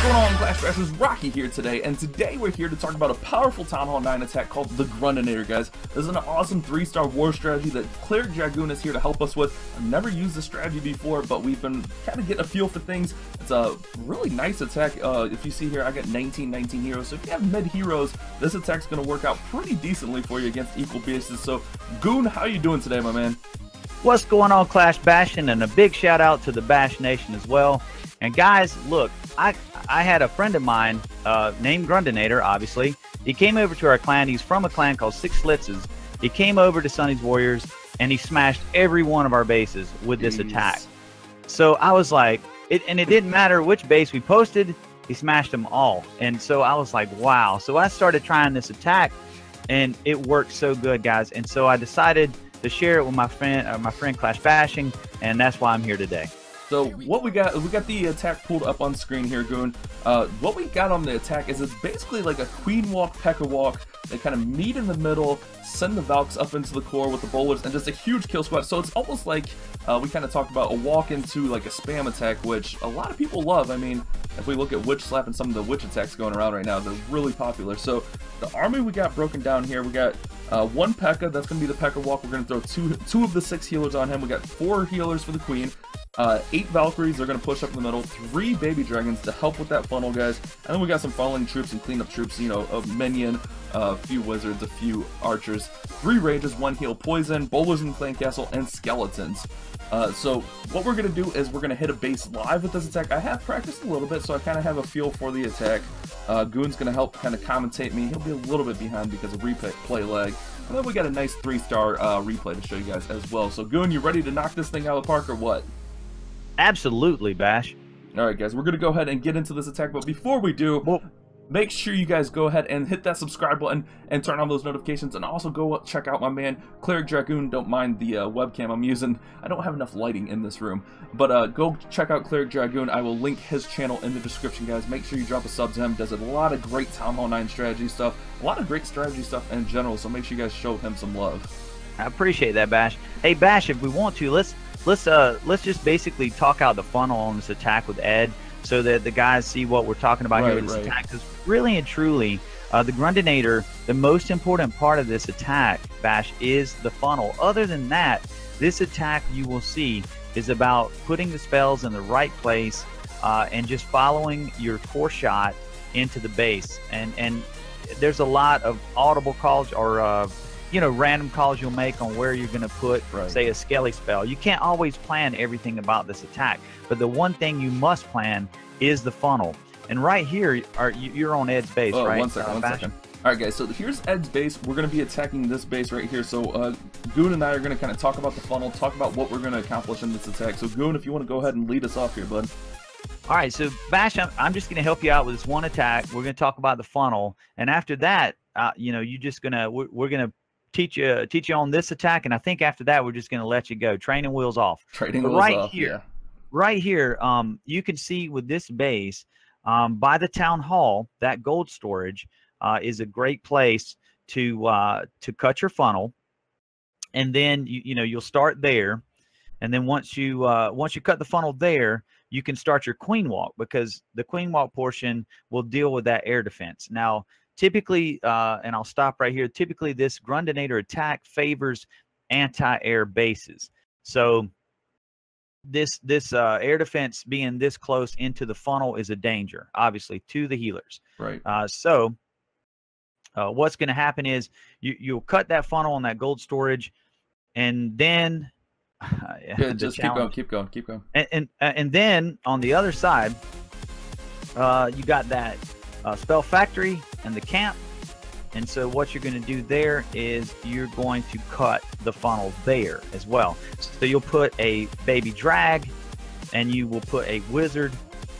going on, Clash Bashers? Rocky here today, and today we're here to talk about a powerful Town Hall 9 attack called the Grundinator, guys. This is an awesome 3-star war strategy that Cleric Dragoon is here to help us with. I've never used this strategy before, but we've been kind of getting a feel for things. It's a really nice attack. If you see here, I got 19 heroes, so if you have mid heroes, this attack's going to work out pretty decently for you against equal bases. So, Goon, how you doing today, my man? What's going on, Clash Bashing, and a big shout out to the Bash Nation as well. And guys, look, I had a friend of mine named Grundinator, obviously. He came over to our clan. He's from a clan called Six Slitzes. He came over to Sonny's Warriors, and he smashed every one of our bases with this attack. So I was like, it didn't matter which base we posted, he smashed them all. And so I was like, wow. So I started trying this attack, and it worked so good, guys. And so I decided to share it with my friend Clash Bashing, and that's why I'm here today. So what we got the attack pulled up on screen here, Goon. What we got on the attack is it's basically like a Queen Walk, Pekka Walk. They kind of meet in the middle, send the Valks up into the core with the bowlers, and just a huge kill squad. So it's almost like we kind of talked about a walk into like a spam attack, which a lot of people love. I mean, if we look at Witch Slap and some of the Witch attacks going around right now, they're really popular. So the army we got broken down here, we got one Pekka, that's going to be the Pekka Walk. We're going to throw two of the 6 healers on him. We got 4 healers for the Queen. 8 Valkyries, they're going to push up in the middle, 3 baby dragons to help with that funnel, guys, and then we got some funneling troops and cleanup troops, you know, a minion, a few wizards, a few archers, 3 rages, 1 heal poison, bowlers in the clan castle, and skeletons. So what we're going to do is we're going to hit a base live with this attack. I have practiced a little bit, so I kind of have a feel for the attack. Goon's going to help kind of commentate me. He'll be a little bit behind because of replay lag. And then we got a nice 3-star replay to show you guys as well. So Goon, you ready to knock this thing out of the park or what? Absolutely, Bash. Alright guys, we're going to go ahead and get into this attack, but before we do, make sure you guys go ahead and hit that subscribe button and turn on those notifications, and also go check out my man Cleric Dragoon. Don't mind the webcam I'm using. I don't have enough lighting in this room, but go check out Cleric Dragoon. I will link his channel in the description, guys. Make sure you drop a sub to him. Does a lot of great Town Hall 9 strategy stuff, a lot of great strategy stuff in general, so make sure you guys show him some love. I appreciate that, Bash. Hey, Bash, if we want to, let's just basically talk out the funnel on this attack with Ed, so that the guys see what we're talking about here with this attack. Because really and truly, the Grundinator, the most important part of this attack, Bash, is the funnel. Other than that, this attack, you will see, is about putting the spells in the right place and just following your core shot into the base. And there's a lot of audible calls or you know, random calls you'll make on where you're going to put, say, a skelly spell. You can't always plan everything about this attack, but the one thing you must plan is the funnel. And right here, you're on Ed's base, right? One second. All right, guys, so here's Ed's base. We're going to be attacking this base right here. So Goon and I are going to kind of talk about the funnel, talk about what we're going to accomplish in this attack. So Goon, if you want to go ahead and lead us off here, bud. All right, so Bash, I'm just going to help you out with this one attack. We're going to talk about the funnel, and after that, you know, we're going to teach you on this attack, and I think after that we're just going to let you go. Training wheels off. Training wheels off. Right here, you can see with this base by the town hall, that gold storage is a great place to cut your funnel, and then you'll start there, and then once you cut the funnel there, you can start your Queen Walk, because the Queen Walk portion will deal with that air defense. Now, typically, and I'll stop right here, typically this Grundinator attack favors anti-air bases. So this air defense being this close into the funnel is a danger, obviously, to the healers. Right. So what's going to happen is you'll cut that funnel on that gold storage, and then just keep going. And then on the other side, you got that spell factory and the camp, and so what you're going to do there is you're going to cut the funnel there as well. So you'll put a baby drag, and you will put a wizard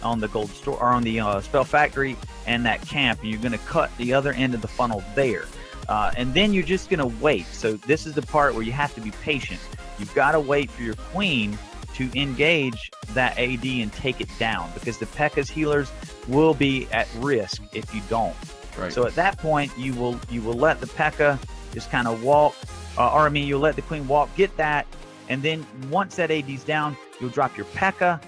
on the gold store, or on the spell factory and that camp, and you're going to cut the other end of the funnel there, and then you're just going to wait. So this is the part where you have to be patient. You've got to wait for your queen to engage that AD and take it down, because the Pekka's healers will be at risk if you don't. Right. So at that point, you will let the Pekka just kind of walk, or I mean, you'll let the queen walk, get that, and then once that AD's down, you'll drop your Pekka,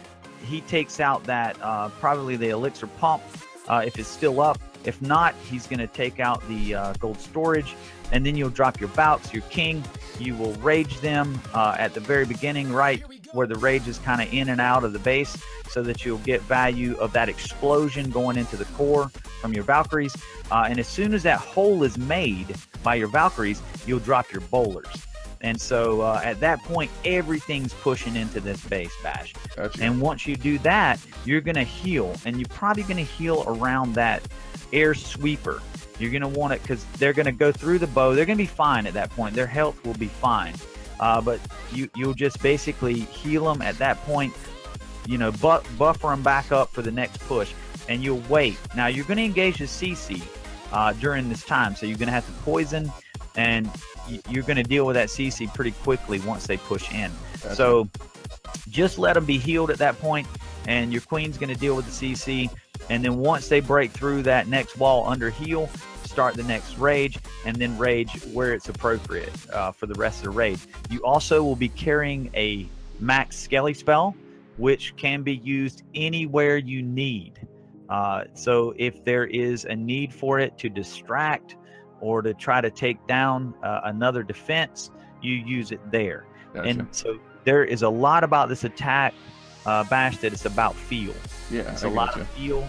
he takes out that probably the elixir pump if it's still up. If not, he's going to take out the gold storage, and then you'll drop your Valks, your king. You will rage them at the very beginning, right where the rage is kind of in and out of the base, so that you'll get value of that explosion going into the core from your Valkyries. And as soon as that hole is made by your Valkyries, you'll drop your bowlers. And so at that point, everything's pushing into this base, Bash. Gotcha. And once you do that, you're going to heal. And you're probably going to heal around that air sweeper. You're going to want it because they're going to go through the bow. They're going to be fine at that point. Their health will be fine. But you'll just basically heal them at that point, you know, buffer them back up for the next push. And you'll wait. Now, you're going to engage the CC during this time. So you're going to have to poison, and you're going to deal with that CC pretty quickly once they push in. Gotcha. So just let them be healed at that point, and your queen's going to deal with the CC. And then once they break through that next wall under heal, start the next rage, and then rage where it's appropriate for the rest of the raid. You also will be carrying a max Skelly spell, which can be used anywhere you need. So if there is a need for it to distract or to try to take down another defense, you use it there. Gotcha. And so there is a lot about this attack, Bash, that it's about feel. Yeah, it's a lot of feel.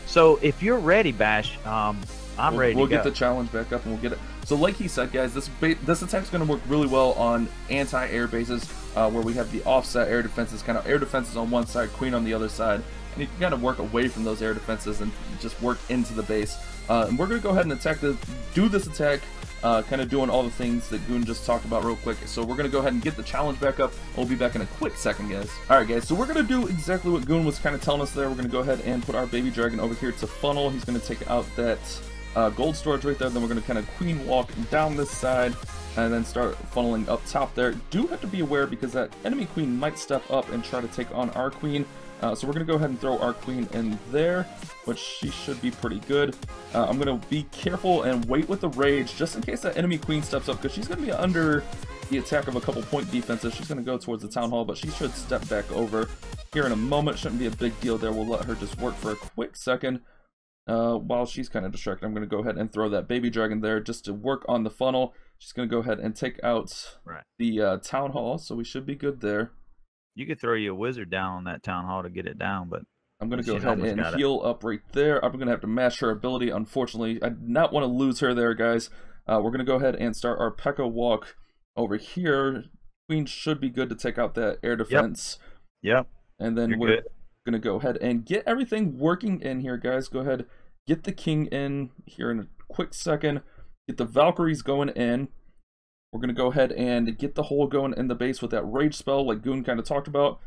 So if you're ready, Bash, I'm ready to go. We'll get the challenge back up and we'll get it. So like he said, guys, this attack's going to work really well on anti-air bases where we have the offset air defenses, kind of air defenses on one side, queen on the other side. And you can kind of work away from those air defenses and just work into the base. And we're going to go ahead and do this attack, kind of doing all the things that Goon just talked about real quick. So we're going to go ahead and get the challenge back up. We'll be back in a quick second, guys. Alright, guys, so we're going to do exactly what Goon was kind of telling us there. We're going to go ahead and put our baby dragon over here to funnel. He's going to take out that gold storage right there. Then we're going to kind of queen walk down this side and then start funneling up top there. Do have to be aware because that enemy queen might step up and try to take on our queen. So we're going to go ahead and throw our queen in there, which she should be pretty good. I'm going to be careful and wait with the rage just in case that enemy queen steps up, because she's going to be under the attack of a couple point defenses. She's going to go towards the town hall, but she should step back over here in a moment. Shouldn't be a big deal there. We'll let her just work for a quick second. While she's kind of distracted, I'm going to go ahead and throw that baby dragon there just to work on the funnel. She's going to go ahead and take out the town hall, so we should be good there. You could throw you a wizard down on that town hall to get it down, but I'm going to go ahead and heal up right there. I'm going to have to mash her ability, unfortunately. I do not want to lose her there, guys. We're going to go ahead and start our Pekka Walk over here. Queen should be good to take out that air defense. Yep. And then we're going to go ahead and get everything working in here, guys. Go ahead, get the king in here in a quick second. Get the Valkyries going in. We're going to go ahead and get the hole going in the base with that rage spell like Goon kind of talked about.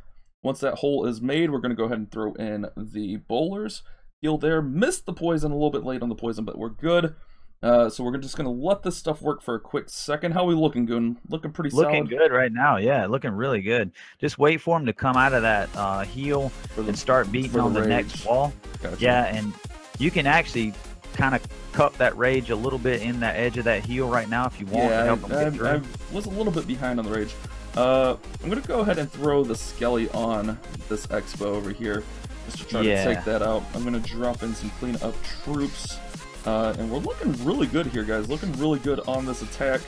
Once that hole is made, we're going to go ahead and throw in the bowlers. Heal there. Missed the poison, a little bit late on the poison, but we're good. So we're just going to let this stuff work for a quick second. How are we looking, Goon? Looking pretty solid? Looking good right now, yeah. Looking really good. Just wait for him to come out of that heal and start beating on the next wall. Gotcha. Yeah, and you can actually kind of cup that rage a little bit in that edge of that heal right now if you want to help him get through. I was a little bit behind on the rage. I'm going to go ahead and throw the Skelly on this Expo over here just to try to take that out. I'm going to drop in some clean-up troops. And we're looking really good here, guys. Looking really good on this attack.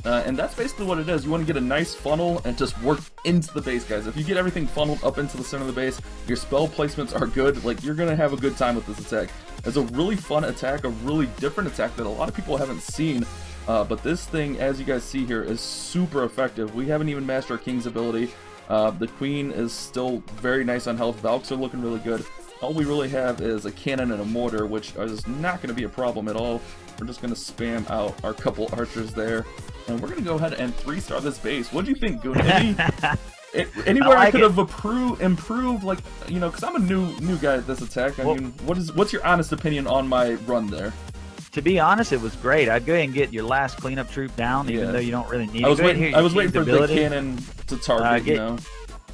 And that's basically what it is. You want to get a nice funnel and just work into the base, guys. If you get everything funneled up into the center of the base, your spell placements are good. Like, you're going to have a good time with this attack. It's a really fun attack, a really different attack that a lot of people haven't seen. But this thing, as you guys see here, is super effective. We haven't even mastered our King's ability. The Queen is still very nice on health. Valks are looking really good. All we really have is a cannon and a mortar, which is not going to be a problem at all. We're just going to spam out our couple archers there. And we're going to go ahead and 3-star this base. What do you think, Goon? Anywhere I could have improved, like, you know, because I'm a new guy at this attack. I mean, what's your honest opinion on my run there? To be honest, it was great. I'd go ahead and get your last cleanup troop down, even though you don't really need it. I was waiting for the cannon to target, you know.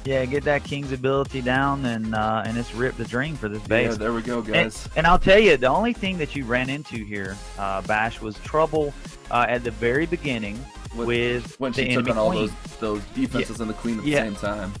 Yeah, get that King's ability down and just rip the dream for this base. Yeah, there we go, guys. And I'll tell you, the only thing that you ran into here, Bash, was trouble at the very beginning with when the she took enemy on all queen. those defenses and the queen at the same time.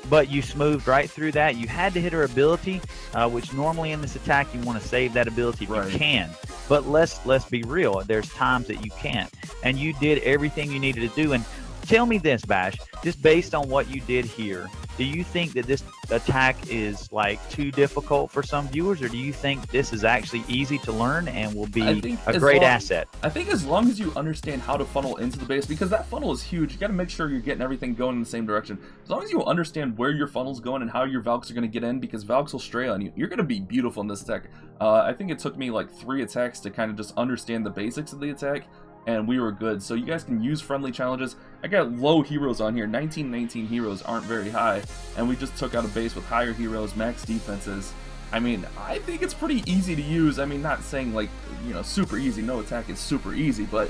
but you smoothed right through that. You had to hit her ability, which normally in this attack you want to save that ability if you can. But let's be real. There's times that you can't, and you did everything you needed to do. And tell me this, Bash, just based on what you did here, do you think that this attack is like too difficult for some viewers, or do you think this is actually easy to learn and will be a great asset? I think as long as you understand how to funnel into the base, because that funnel is huge, you got to make sure you're getting everything going in the same direction. As long as you understand where your funnel's going and how your Valks are going to get in, because Valks will stray on you, you're going to be beautiful in this attack. I think it took me like 3 attacks to kind of just understand the basics of the attack, and we were good. So you guys can use friendly challenges. I got low heroes on here. 19 heroes aren't very high, and we just took out a base with higher heroes, max defenses. I mean, I think it's pretty easy to use. I mean, not saying like, you know, super easy. No attack is super easy, but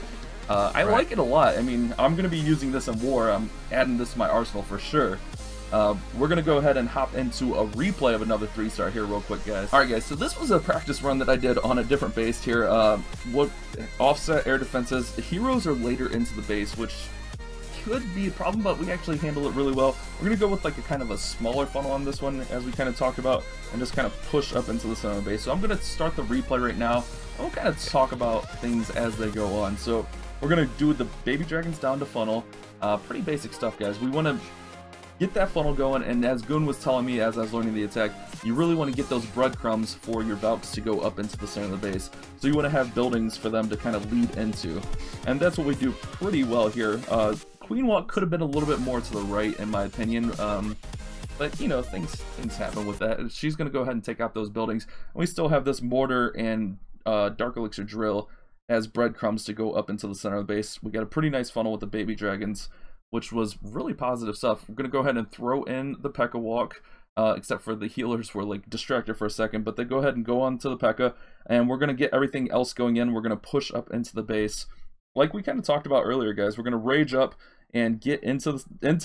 I like it a lot. I mean, I'm going to be using this in war. I'm adding this to my arsenal for sure. We're going to go ahead and hop into a replay of another 3-star here real quick, guys. Alright guys, so this was a practice run that I did on a different base here. What offset air defenses, heroes are later into the base, which could be a problem, but we actually handle it really well. We're going to go with like a kind of a smaller funnel on this one, as we kind of talked about, and just kind of push up into the center of the base. So I'm going to start the replay right now. I'll kind of talk about things as they go on. So we're going to do the baby dragons down to funnel. Pretty basic stuff, guys. We want to get that funnel going, and as Goon was telling me as I was learning the attack, you really want to get those breadcrumbs for your Valks to go up into the center of the base. So you want to have buildings for them to kind of lead into, and that's what we do pretty well here. Queen Walk could have been a little bit more to the right, in my opinion, but you know, things happen with that. She's going to go ahead and take out those buildings, and we still have this mortar and Dark Elixir drill as breadcrumbs to go up into the center of the base. We got a pretty nice funnel with the baby dragons, which was really positive stuff. We're going to go ahead and throw in the Pekka Walk, except for the healers were like distracted for a second, but they go ahead and go on to the Pekka, and we're going to get everything else going in. We're going to push up into the base. Like we kind of talked about earlier, guys, we're going to rage up and get into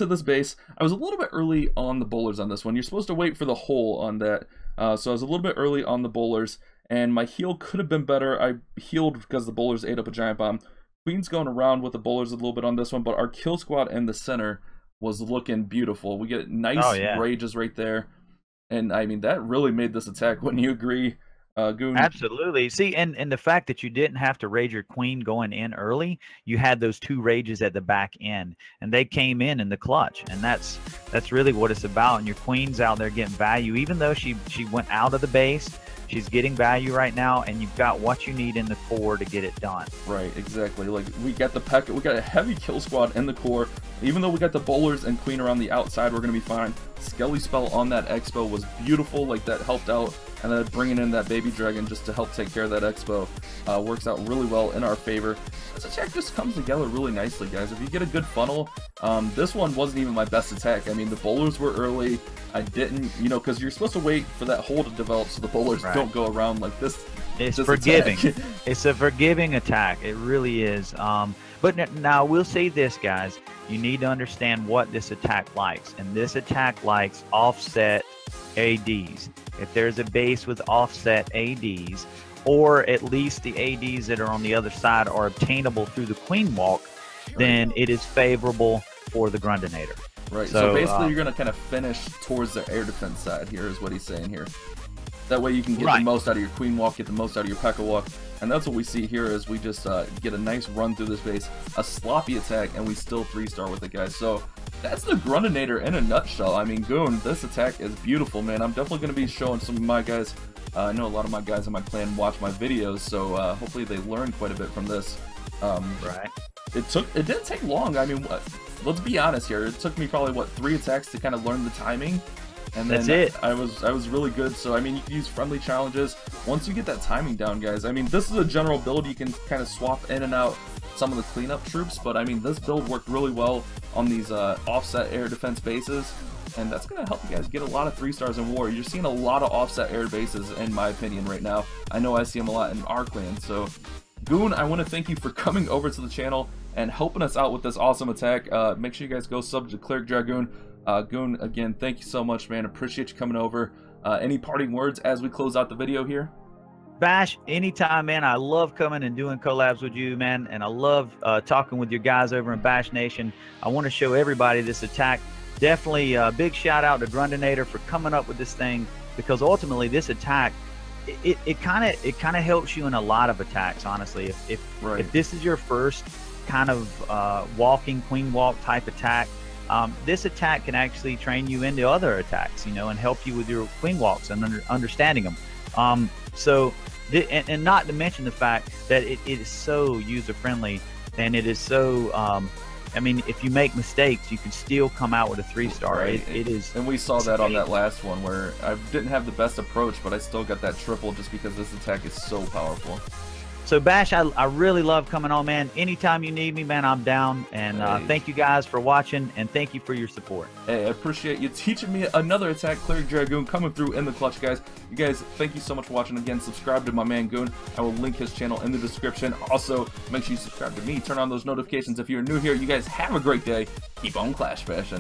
this base. I was a little bit early on the bowlers on this one. You're supposed to wait for the hole on that, so I was a little bit early on the bowlers, and my heal could have been better. I healed because the bowlers ate up a giant bomb. Queen's going around with the bowlers a little bit on this one, but our kill squad in the center was looking beautiful. We get nice rages right there, and I mean, that really made this attack. Wouldn't you agree, Goon? Absolutely. See, and the fact that you didn't have to rage your queen going in early, you had those 2 rages at the back end, and they came in the clutch, and that's really what it's about. And your queen's out there getting value, even though she went out of the base. She's getting value right now, and you've got what you need in the core to get it done. Right, exactly. Like, we got the Pekka, we got a heavy kill squad in the core. Even though we got the bowlers and queen around the outside, we're going to be fine. Skelly spell on that expo was beautiful. Like, that helped out. And then bringing in that baby dragon just to help take care of that expo works out really well in our favor. This attack just comes together really nicely, guys. If you get a good funnel, this one wasn't even my best attack. I mean, the bowlers were early. I didn't, you know, because you're supposed to wait for that hole to develop so the bowlers don't go around like this. It's forgiving. It's a forgiving attack. It really is. But now we'll say this, guys. You need to understand what this attack likes. And this attack likes offset ADs. If there's a base with offset ADs, or at least the ADs that are on the other side are obtainable through the Queen Walk, then it is favorable for the Grundinator. Right, so basically you're going to kind of finish towards the air defense side here is what he's saying here. That way you can get the most out of your Queen Walk, get the most out of your Pekka Walk, and that's what we see here is we just get a nice run through this base, a sloppy attack, and we still 3-star with it, guys. So that's the Grundinator in a nutshell. I mean, Goon, this attack is beautiful, man. I'm definitely going to be showing some of my guys. I know a lot of my guys in my clan watch my videos, so hopefully they learn quite a bit from this. It didn't take long. I mean, let's be honest here. It took me probably, what, 3 attacks to kind of learn the timing. And then I was really good. So I mean, you can use friendly challenges once you get that timing down, guys. I mean, this is a general build. You can kind of swap in and out some of the cleanup troops, but I mean, this build worked really well on these offset air defense bases, and that's going to help you guys get a lot of 3-stars in war. You're seeing a lot of offset air bases, in my opinion, right now. I know I see them a lot in our clan. So Goon, I want to thank you for coming over to the channel and helping us out with this awesome attack. Make sure you guys go sub to Cleric Dragoon. Goon, again, thank you so much, man. Appreciate you coming over. Any parting words as we close out the video here? Bash, anytime, man. I love coming and doing collabs with you, man, and I love talking with your guys over in Bash Nation. I want to show everybody this attack definitely a big shout out to Grundinator for coming up with this thing, because ultimately this attack, it kind of helps you in a lot of attacks, honestly. If this is your first kind of walking queen walk type attack, this attack can actually train you into other attacks, you know, and help you with your queen walks and understanding them. And not to mention the fact that it is so user friendly, and it is so I mean, if you make mistakes, you can still come out with a 3-star. Right. It is, and we saw that on that last one where I didn't have the best approach, but I still got that triple just because this attack is so powerful. So Bash, I really love coming on, man. Anytime you need me, man, I'm down. And thank you guys for watching, and thank you for your support. Hey, I appreciate you teaching me another attack. Cleric Dragoon coming through in the clutch, guys. You guys, thank you so much for watching. Again, subscribe to my man Goon. I will link his channel in the description. Also, make sure you subscribe to me. Turn on those notifications if you're new here. You guys have a great day. Keep on Clash Bashing.